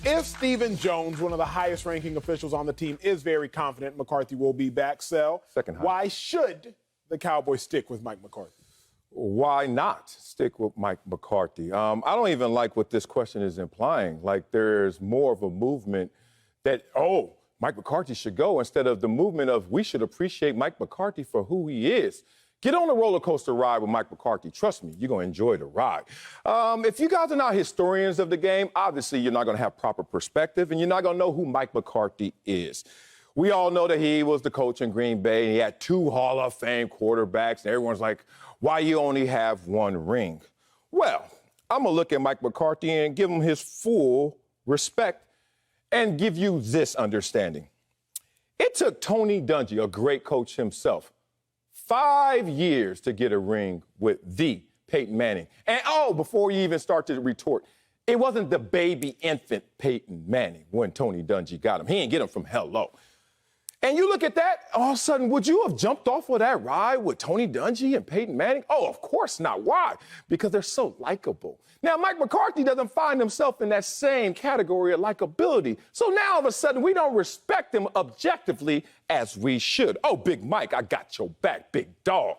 If Stephen Jones, one of the highest-ranking officials on the team, is very confident McCarthy will be back, why should the Cowboys stick with Mike McCarthy? Why not stick with Mike McCarthy? I don't even like what this question is implying. Like there's more of a movement that, Mike McCarthy should go, instead of the movement of we should appreciate Mike McCarthy for who he is. Get on a roller coaster ride with Mike McCarthy. Trust me, you're going to enjoy the ride. If you guys are not historians of the game, obviously you're not going to have proper perspective, and you're not going to know who Mike McCarthy is. We all know that he was the coach in Green Bay, and he had 2 Hall of Fame quarterbacks, and everyone's like, why you only have 1 ring? Well, I'm going to look at Mike McCarthy and give him his full respect and give you this understanding. It took Tony Dungy, a great coach himself, 5 years to get a ring with the Peyton Manning. And, before you even start to retort, it wasn't the baby infant Peyton Manning when Tony Dungy got him. He didn't get him from hello. And you look at that, all of a sudden, would you have jumped off of that ride with Tony Dungy and Peyton Manning? Oh, of course not. Why? Because they're so likable. Now, Mike McCarthy doesn't find himself in that same category of likability. So now, all of a sudden, we don't respect him objectively as we should. Oh, Big Mike, I got your back, big dog.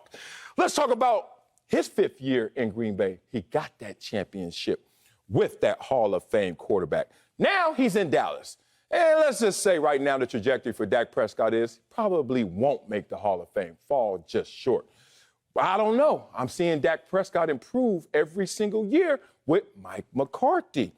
Let's talk about his 5th year in Green Bay. He got that championship with that Hall of Fame quarterback. Now he's in Dallas. And let's just say right now the trajectory for Dak Prescott is probably won't make the Hall of Fame, fall just short. But I don't know. I'm seeing Dak Prescott improve every single year with Mike McCarthy.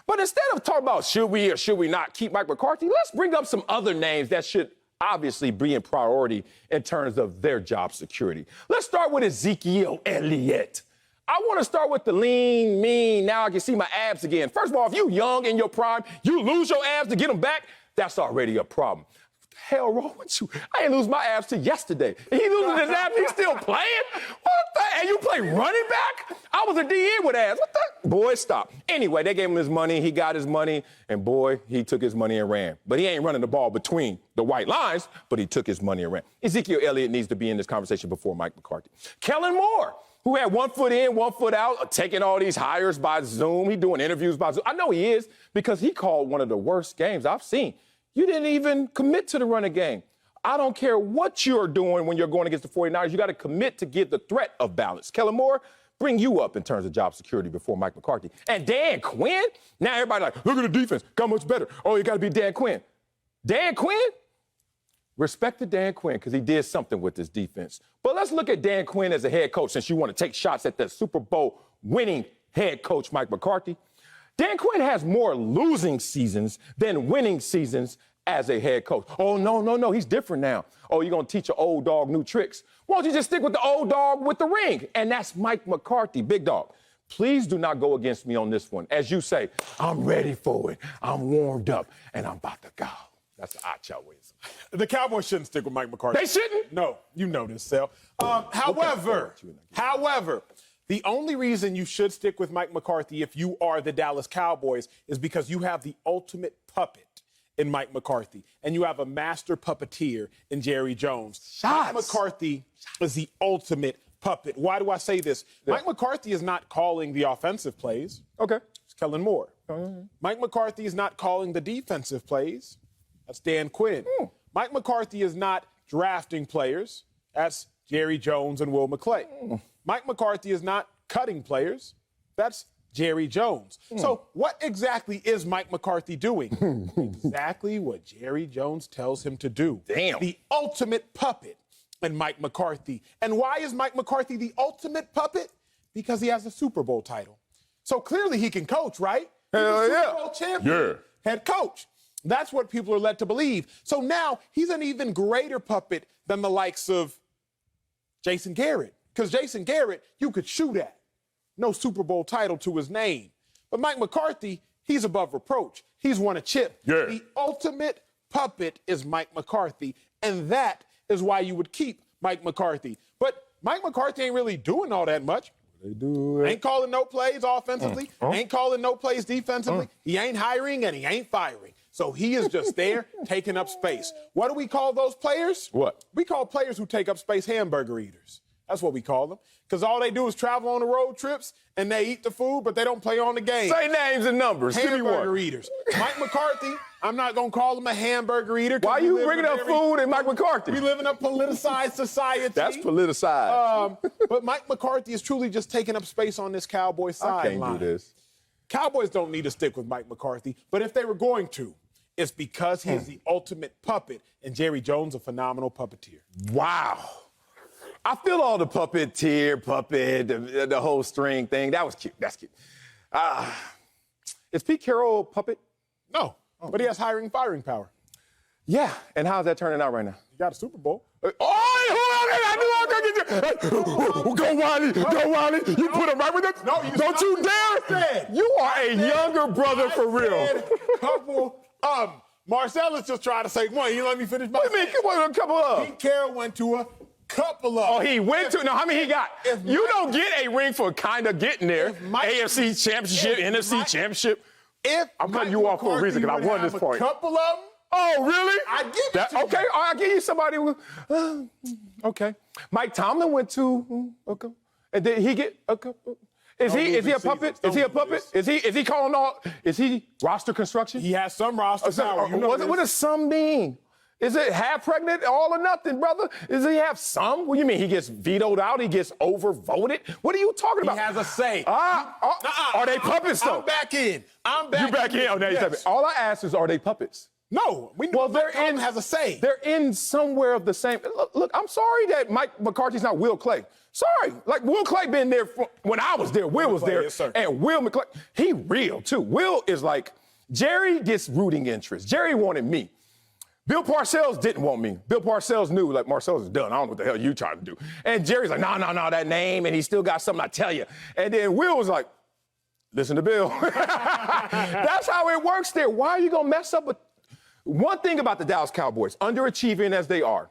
But instead of talking about should we or should we not keep Mike McCarthy, let's bring up some other names that should obviously be in priority in terms of their job security. Let's start with Ezekiel Elliott. I want to start with the lean, mean, now I can see my abs again. First of all, if you young in your prime, you lose your abs to get them back, that's already a problem. What the hell wrong with you? I didn't lose my abs till yesterday. And he losing his abs, he's still playing? What the? And you play running back? I was a DN with abs. What the? Boy, stop. Anyway, they gave him his money. He got his money. And boy, he took his money and ran. But he ain't running the ball between the white lines, but he took his money and ran. Ezekiel Elliott needs to be in this conversation before Mike McCarthy. Kellen Moore, who had 1 foot in, 1 foot out, taking all these hires by Zoom. He doing interviews by Zoom. I know he is because he called one of the worst games I've seen. You didn't even commit to the running game. I don't care what you're doing when you're going against the 49ers. You got to commit to give the threat of balance. Kellen Moore, bring you up in terms of job security before Mike McCarthy. And Dan Quinn, now everybody like, look at the defense. Got much better. Oh, you got to be Dan Quinn. Dan Quinn? Respect to Dan Quinn because he did something with this defense. But let's look at Dan Quinn as a head coach since you want to take shots at the Super Bowl winning head coach Mike McCarthy. Dan Quinn has more losing seasons than winning seasons as a head coach. Oh, no, he's different now. Oh, you're going to teach an old dog new tricks. Why don't you just stick with the old dog with the ring? And that's Mike McCarthy, big dog. Please do not go against me on this one. As you say, I'm ready for it. I'm warmed up, and I'm about to go. That's the Acho wisdom. The Cowboys shouldn't stick with Mike McCarthy. They shouldn't? No, you know this, Sal. However, the only reason you should stick with Mike McCarthy if you are the Dallas Cowboys is because you have the ultimate puppet in Mike McCarthy, and you have a master puppeteer in Jerry Jones. Mike McCarthy is the ultimate puppet. Why do I say this? Yeah. Mike McCarthy is not calling the offensive plays. Okay. It's Kellen Moore. Mike McCarthy is not calling the defensive plays. That's Dan Quinn. Mike McCarthy is not drafting players. That's Jerry Jones and Will McClay. Mike McCarthy is not cutting players. That's Jerry Jones. So what exactly is Mike McCarthy doing? Exactly what Jerry Jones tells him to do. Damn. The ultimate puppet in Mike McCarthy. And why is Mike McCarthy the ultimate puppet? Because he has a Super Bowl title. So clearly he can coach, right? Hell yeah. Super Bowl champion, head coach. That's what people are led to believe. So now he's an even greater puppet than the likes of Jason Garrett. Because Jason Garrett, you could shoot at. No Super Bowl title to his name. But Mike McCarthy, he's above reproach. He's won a chip. Yeah. The ultimate puppet is Mike McCarthy. And that is why you would keep Mike McCarthy. But Mike McCarthy ain't really doing all that much. They do it. Ain't calling no plays offensively. Ain't calling no plays defensively. He ain't hiring and he ain't firing. So he is just there taking up space. What do we call those players? What? We call players who take up space hamburger eaters. That's what we call them. Because all they do is travel on the road trips and they eat the food, but they don't play on the game. Say names and numbers. Give me one. Hamburger eaters. Mike McCarthy, I'm not going to call him a hamburger eater. Why you bringing up food and Mike McCarthy? We live in a politicized society. That's politicized. But Mike McCarthy is truly just taking up space on this Cowboys sideline. I can't do this. Cowboys don't need to stick with Mike McCarthy, but if they were going to, it's because he's the ultimate puppet, and Jerry Jones a phenomenal puppeteer. Wow. I feel all the puppeteer, the whole string thing. That was cute. That's cute. Is Pete Carroll a puppet? No, but he has hiring firing power. Yeah, and how's that turning out right now? He got a Super Bowl. Go Wiley, go Wiley. You put him right with it? No, don't you dare. You are a younger brother for real. Marcellus just tried to say one. You let me finish my What do you mean? Come on, a couple of. Pete Carroll went to a couple of. Oh, he went to. No, how many he got? You don't get a ring for kind of getting there. AFC Championship, NFC Championship. I'm cutting you off for a reason because I won this point. A couple of them. Oh, really? I give it to you. Okay, I'll give you somebody. Okay. Mike Tomlin went to. Okay. And did he get a couple? Is he a puppet? Is he a puppet? Is he calling all? Is he roster construction? He has some roster power. What does some mean? Is it half pregnant, all or nothing, brother? Does he have some? What do you mean? He gets vetoed out? He gets overvoted? What are you talking about? He has a say. Are they puppets, though? I'm back in. You back in? Oh, now you're All I ask is, are they puppets? No. Mike has a say. They're in somewhere of the same. Look, I'm sorry that Mike McCarthy's not Will Clay. Sorry. Like, Will Clay been there when I was there. Will was there. Yes, sir. And Will McCarthy, he real, too. Will is like, Jerry gets rooting interest. Jerry wanted me. Bill Parcells didn't want me. Bill Parcells knew, like, Marcellus is done. I don't know what the hell you trying to do. And Jerry's like, no, that name, and he still got something I tell you. And then Will was like, listen to Bill. That's how it works there. Why are you going to mess up with... One thing about the Dallas Cowboys, underachieving as they are,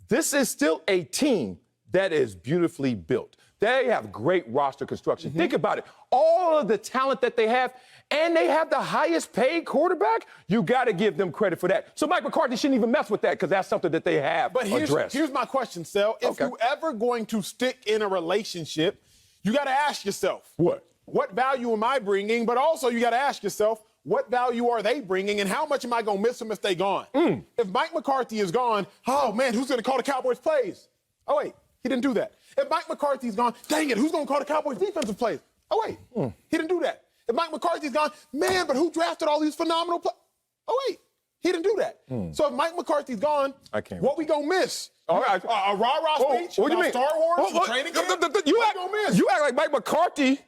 this is still a team that is beautifully built. They have great roster construction. Think about it. All of the talent that they have, and they have the highest paid quarterback, you got to give them credit for that. So Mike McCarthy shouldn't even mess with that because that's something that they have addressed. Here's my question, Sel. If you're ever going to stick in a relationship, you got to ask yourself. What value am I bringing? But also you got to ask yourself, what value are they bringing, and how much am I going to miss them if they're gone? If Mike McCarthy is gone, oh, man, who's going to call the Cowboys plays? Oh, wait, he didn't do that. If Mike McCarthy's gone, dang it, who's going to call the Cowboys defensive plays? Oh, wait, he didn't do that. If Mike McCarthy's gone, man, but who drafted all these phenomenal players? Oh, wait, he didn't do that. So if Mike McCarthy's gone, what we going to miss? All right. A rah-rah speech about Star Wars, the training camp? You act like Mike McCarthy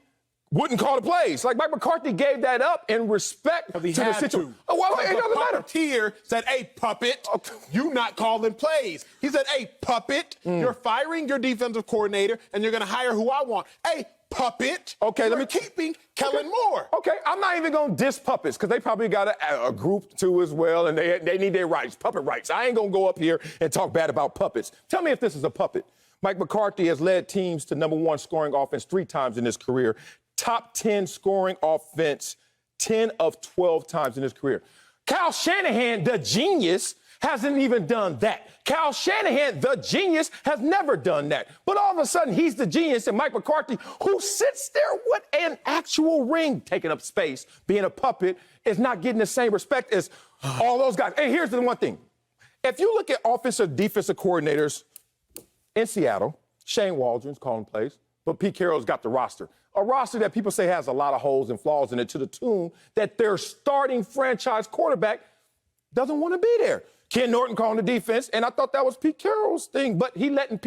wouldn't call the plays. Like, Mike McCarthy gave that up in respect to the situation. Oh, well, it doesn't matter. Puppeteer said, hey, puppet, you not calling plays. He said, hey, puppet, you're firing your defensive coordinator, and you're going to hire who I want. Hey, puppet, you're keeping Kellen Moore. Okay, I'm not even going to diss puppets, because they probably got a group, too, as well, and they need their rights, puppet rights. I ain't going to go up here and talk bad about puppets. Tell me if this is a puppet. Mike McCarthy has led teams to #1 scoring offense 3 times in his career. Top 10 scoring offense 10 of 12 times in his career. Kyle Shanahan, the genius, hasn't even done that. Kyle Shanahan, the genius, has never done that. But all of a sudden, he's the genius, and Mike McCarthy, who sits there with an actual ring taking up space, being a puppet, is not getting the same respect as all those guys. And here's the one thing. If you look at offensive, defensive coordinators in Seattle, Shane Waldron's calling plays, but Pete Carroll's got the roster. A roster that people say has a lot of holes and flaws in it, to the tune that their starting franchise quarterback doesn't want to be there. Ken Norton calling the defense, and I thought that was Pete Carroll's thing, but he's letting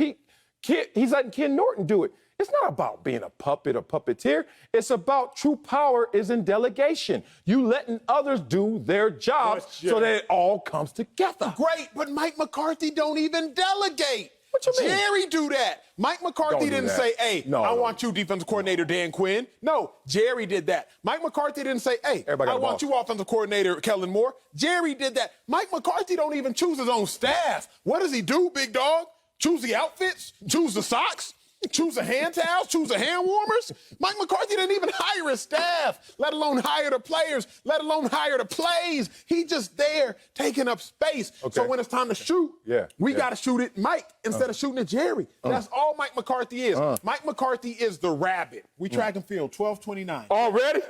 Ken Norton do it. It's not about being a puppet or puppeteer. It's about true power is in delegation. You letting others do their jobs so that it all comes together. Great, but Mike McCarthy don't even delegate. What you mean? Jerry do that. Mike McCarthy didn't say, hey, I want you, defensive coordinator Dan Quinn. No, Jerry did that. Mike McCarthy didn't say, hey, I want you, offensive coordinator Kellen Moore. Jerry did that. Mike McCarthy don't even choose his own staff. What does he do, big dog? Choose the outfits? Choose the socks? Choosing hand towels, choosing hand warmers. Mike McCarthy didn't even hire his staff, let alone hire the players, let alone hire the plays. He just there taking up space. Okay. So when it's time to shoot, we got to shoot it Mike instead of shooting it Jerry. That's all Mike McCarthy is. Mike McCarthy is the rabbit. We track and field, 12:29. Already?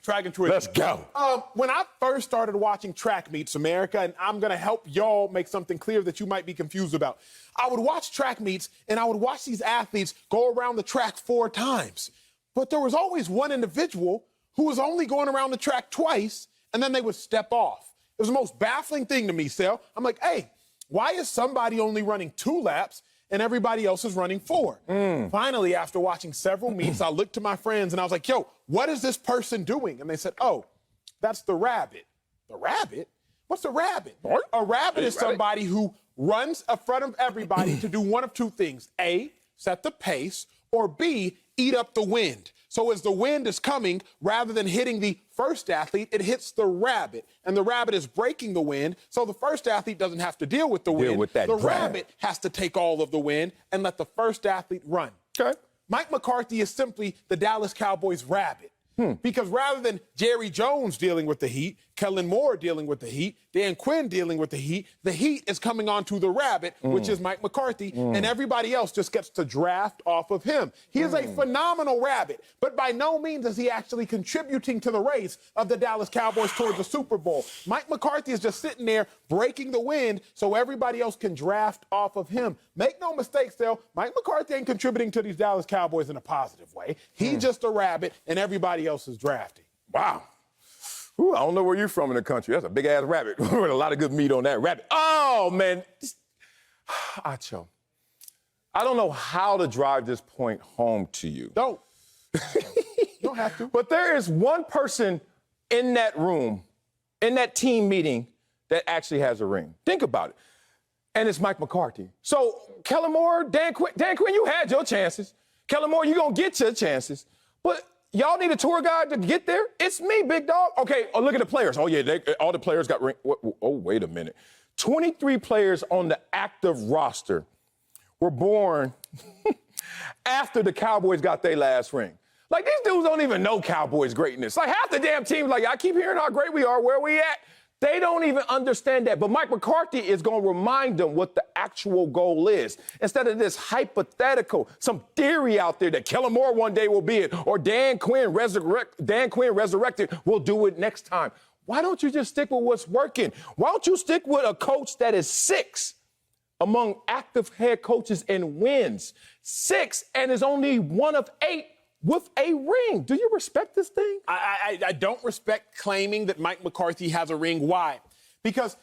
Track and field. Let's go. When I first started watching Track Meets America, and I'm going to help y'all make something clear that you might be confused about, I would watch track meets, and I would watch these athletes go around the track 4 times. But there was always one individual who was only going around the track twice, and then they would step off. It was the most baffling thing to me, Sal. I'm like, hey, why is somebody only running 2 laps and everybody else is running 4? Finally, after watching several meets, I looked to my friends, and I was like, yo, what is this person doing? And they said, oh, that's the rabbit. The rabbit? What's a rabbit? A rabbit is somebody who runs in front of everybody to do one of 2 things. A, set the pace, or B, eat up the wind. So as the wind is coming, rather than hitting the first athlete, it hits the rabbit. And the rabbit is breaking the wind, so the first athlete doesn't have to deal with the wind. The rabbit has to take all of the wind and let the first athlete run. Okay. Mike McCarthy is simply the Dallas Cowboys rabbit. Because rather than Jerry Jones dealing with the heat, Kellen Moore dealing with the heat, Dan Quinn dealing with the heat is coming onto the rabbit, which is Mike McCarthy, and everybody else just gets to draft off of him. He is a phenomenal rabbit, but by no means is he actually contributing to the race of the Dallas Cowboys towards the Super Bowl. Mike McCarthy is just sitting there breaking the wind so everybody else can draft off of him. Make no mistakes, though, Mike McCarthy ain't contributing to these Dallas Cowboys in a positive way. He's just a rabbit, and everybody else is drafting. Wow. Ooh, I don't know where you're from in the country. That's a big-ass rabbit. With a lot of good meat on that rabbit. Oh, man. Acho, I don't know how to drive this point home to you. Don't. You don't have to. But there is one person in that room, in that team meeting, that actually has a ring. Think about it. And it's Mike McCarthy. So, Kellen Moore, Dan Quinn, you had your chances. Kellen Moore, you're going to get your chances. But y'all need a tour guide to get there? It's me, big dog. Okay, look at the players. Oh, yeah, all the players got ring. Oh, wait a minute. 23 players on the active roster were born after the Cowboys got their last ring. Like, these dudes don't even know Cowboys greatness. Like, half the damn team, like, I keep hearing how great we are, where we at. They don't even understand that. But Mike McCarthy is going to remind them what the actual goal is. Instead of this hypothetical, some theory out there that Kellen Moore one day will be it, or Dan Quinn resurrected will do it next time. Why don't you just stick with what's working? Why don't you stick with a coach that is 6 among active head coaches and wins? 6 and is only one of 8 with a ring. Do you respect this thing? I don't respect claiming that Mike McCarthy has a ring. Why? Because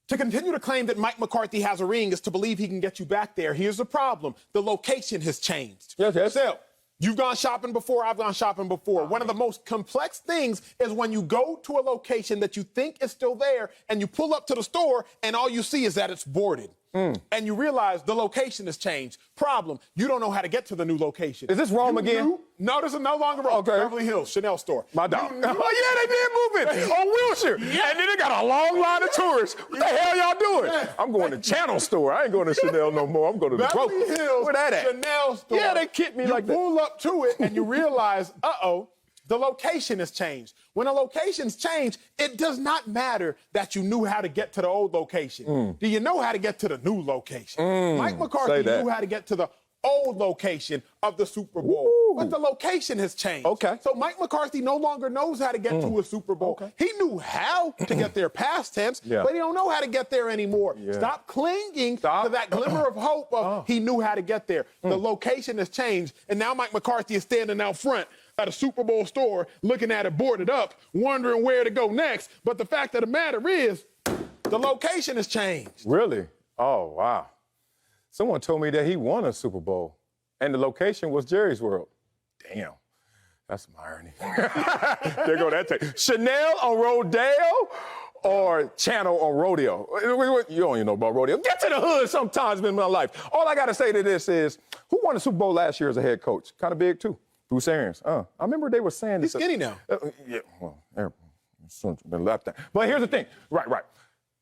to continue to claim that Mike McCarthy has a ring is to believe he can get you back there. Here's the problem. The location has changed. Yes. So, you've gone shopping before, I've gone shopping before. One of the most complex things is when you go to a location that you think is still there and you pull up to the store and all you see is that it's boarded. And you realize the location has changed. Problem, you don't know how to get to the new location. Is this Rome again? No, this is no longer Rome. Okay. Beverly Hills, Chanel store. My dog. Oh, yeah, they did move it on Wilshire. Yeah. And then they got a long line of tourists. What the hell y'all doing? I'm going to Channel store. I ain't going to Chanel no more. I'm going to the Beverly Hills, Where that at? Chanel store. Yeah, they kicked me like that. You pull up to it and you realize, the location has changed. When a location's changed, it does not matter that you knew how to get to the old location. Do you know how to get to the new location? Mike McCarthy knew how to get to the old location of the Super Bowl. But the location has changed. Okay. So Mike McCarthy no longer knows how to get to a Super Bowl. Okay. He knew how to get there past tense, but he don't know how to get there anymore. Stop clinging to that glimmer of hope of he knew how to get there. The location has changed, and now Mike McCarthy is standing out front at a Super Bowl store, looking at it boarded up, wondering where to go next. But the fact of the matter is, the location has changed. Really? Oh, wow. Someone told me that he won a Super Bowl, and the location was Jerry's World. Damn. That's some irony. There go that thing. Chanel on Rodeo or Channel on Rodeo? You don't even know about rodeo. Get to the hood sometimes in my life. All I got to say to this is, who won the Super Bowl last year as a head coach? Kind of big, too. Bruce Arians. I remember they were saying this. He's skinny now. Yeah, well, been left out. But here's the thing. Right.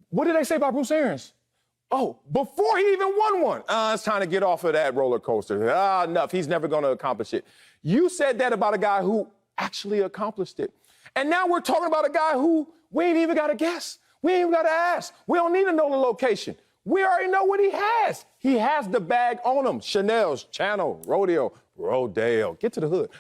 What did they say about Bruce Arians? Oh, before he even won one. It's time to get off of that roller coaster. Enough. He's never going to accomplish it. You said that about a guy who actually accomplished it. And now we're talking about a guy who we ain't even got to guess. We ain't even got to ask. We don't need to know the location. We already know what he has. He has the bag on him. Chanel's, Channel, Rodeo. Get to the hood.